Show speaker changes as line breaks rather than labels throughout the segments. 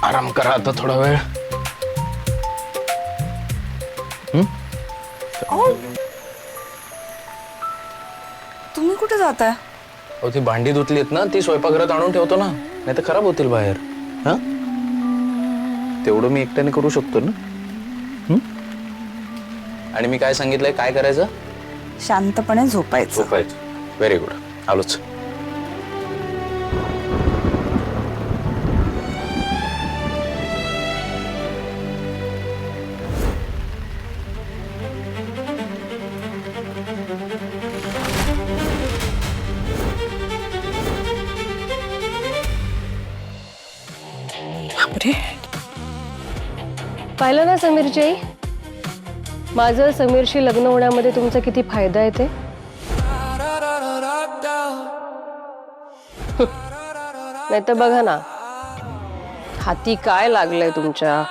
आराम करा आता थोडा वेळ.
तुम्ही कुठे जाताय?
अहो ती भांडी धुतलीत ना, ती स्वयंपाकघरात आणून ठेवतो ना, नाही तर खराब होतील बाहेर. हा तेवढं मी एकट्याने करू शकतो ना. आणि मी काय सांगितलंय, काय करायचं?
शांतपणे झोपायचं.
झोपायचं. Very good. आलोच.
बापरे,
पाहिलं ना समीरची आई, माझं समीरशी लग्न होण्यामध्ये तुमचा किती फायदा आहे ते. नाही तर बघा ना, हाती काय लागलंय तुमच्या.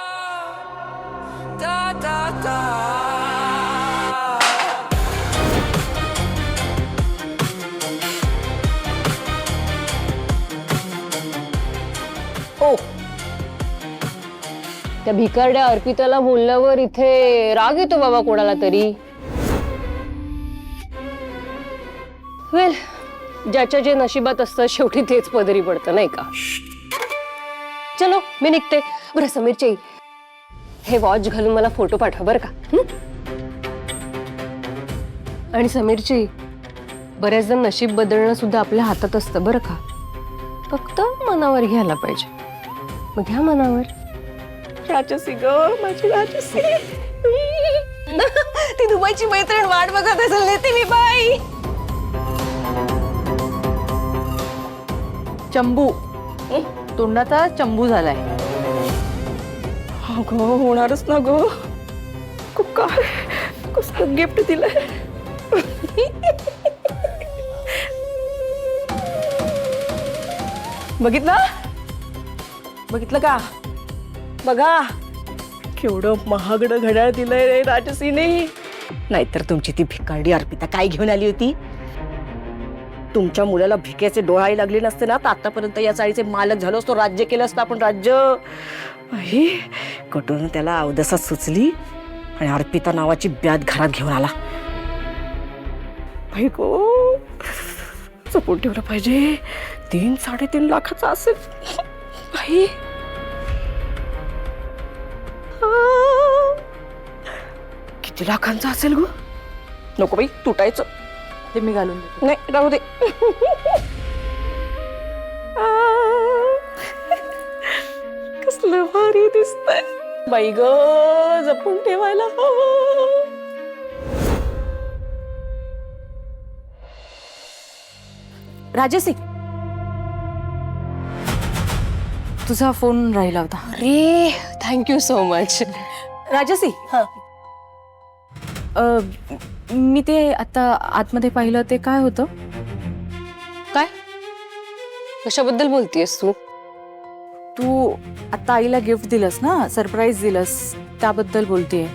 ओ, त्या भिकारड्या अर्पिताला बोलल्यावर इथे राग येतो बाबा कोणाला तरी. वेल, ज्याच्या जे नशिबात असतं शेवटी तेच पदरी पडतं, नाही का. चलो मी निघते. बरं समीरची, हे वॉच घालून मला फोटो पाठवा बरं का. आणि समीरची, बऱ्याचदा नशीब बदलणं सुद्धा आपल्या हातात असतं बरं का. फक्त मनावर घ्यायला पाहिजे. मग घ्या मनावर. राजसी ग, माझी राजसी. ती दुबईची मैत्रीण वाट बघत असेल, नेते मी. बाई.
चंबू तोंडाचा चंबू झालाय.
अगं होणारच ना ग. काय कसं गिफ्ट दिलंय. बघितलं का? बघा केवढं महागडं घड्याळ दिलंय रे राजसीने. नाहीतर तुमची ती भिकारडी अर्पिता काय घेऊन आली होती. तुमच्या मुलाला भिकेचे डोहाळे लागले नसते ना, तर आतापर्यंत या चाळीचे मालक झालो असतो, राज्य केलं असतं आपण, राज्य. कटून त्याला अवदसा सुचली आणि अर्पिता नावाची ब्याद घरात घेऊन आला. भाई गो, जपून ठेवलं पाहिजे. 3-3.5 लाखाचा असेल भाई. किती लाखांचा असेल ग. नको बाई, तुटायचं.
ते मी घालून देते.
नाही, राहू दे. कसलं भारी दिसतंय बाई ग, जपून ठेवायला हवं.
राजसी, तुझा फोन राहिला होता.
अरे थँक्यू सो मच.
राजसी, मी ते आता आतमध्ये पाहिलं, ते काय होतं?
काय, कशाबद्दल बोलतेस तू?
तू आता आईला गिफ्ट दिलंस ना, सरप्राईज दिलंस, त्याबद्दल बोलतेय.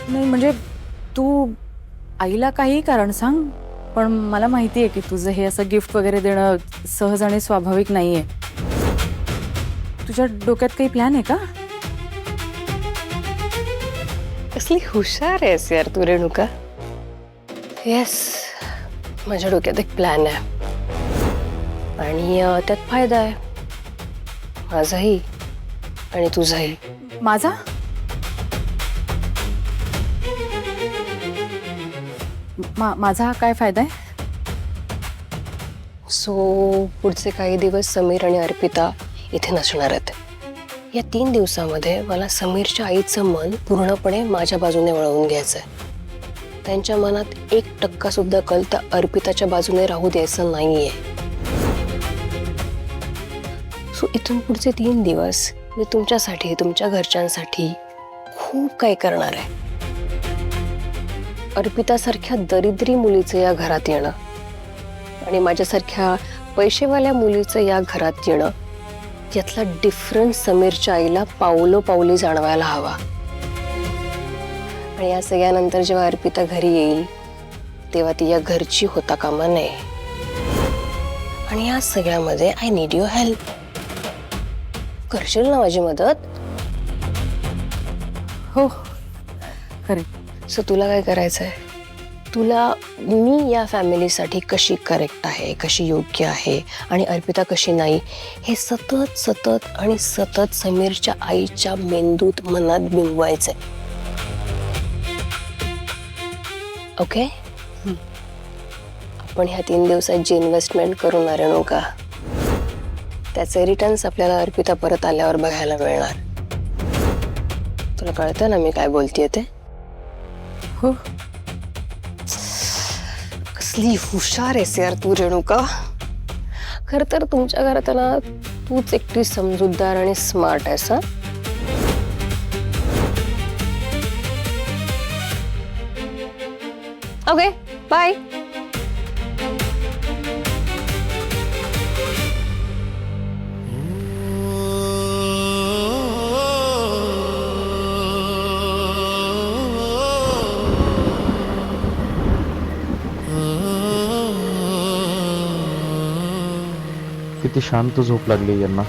नाही म्हणजे तू आईला काही कारण सांग, पण मला माहिती आहे की तुझं हे असं गिफ्ट वगैरे देणं सहज आणि स्वाभाविक नाहीये. तुझ्या डोक्यात काही प्लॅन आहे का?
कसली हुशार आहेस यार तू रेणुका. येस, माझ्या डोक्यात एक प्लॅन आहे आणि त्यात फायदा आहे माझाही आणि तुझाही.
माझा? माझा काय फायदा आहे?
सो पुढचे काही दिवस समीर आणि अर्पिता इथे नसणार आहेत. या 3 दिवसामध्ये मला समीरच्या आईचं मन पूर्णपणे माझ्या बाजूने वळवून घ्यायचंय. त्यांच्या मनात 1% सुद्धा कल त्या अर्पिताच्या बाजूने राहू द्यायचं नाहीये. सो इथून पुढचे 3 दिवस मी तुमच्यासाठी, तुमच्या घरच्यांसाठी खूप काही करणार आहे. अर्पितासारख्या दरिद्री मुलीचं या घरात येणं आणि माझ्यासारख्या पैसेवाल्या मुलीचं या घरात येणं, यातला डिफरन्स समीरच्या आईला पावलोपावली जाणवायला हवा. आणि या सगळ्यानंतर जेव्हा अर्पिता घरी येईल तेव्हा ती या घरची होता कामा नये. आणि या सगळ्यामध्ये आय नीड युअर हेल्प. करशील ना माझी मदत?
हो करेन.
सो तुला काय करायचंय? तुला मी या फॅमिलीसाठी कशी करेक्ट आहे, कशी योग्य आहे आणि अर्पिता कशी नाही, हे सतत सतत आणि सतत समीरच्या आईच्या मेंदूत मनात बिंबवायचंय. ओके? आपण ह्या 3 दिवसात जी इन्व्हेस्टमेंट करू ना रेणुका, त्याचे रिटर्न्स आपल्याला अर्पिता परत आल्यावर बघायला मिळणार. तुला कळतं ना मी काय बोलतेय ते?
हो.
कसली हुशार आहेस यार तू रेणुका. खर तर तुमच्या घरात ना तूच एकटी समजूतदार आणि स्मार्ट आहेस. हा, ओके बाय.
किती शांत झोप लागली यांना.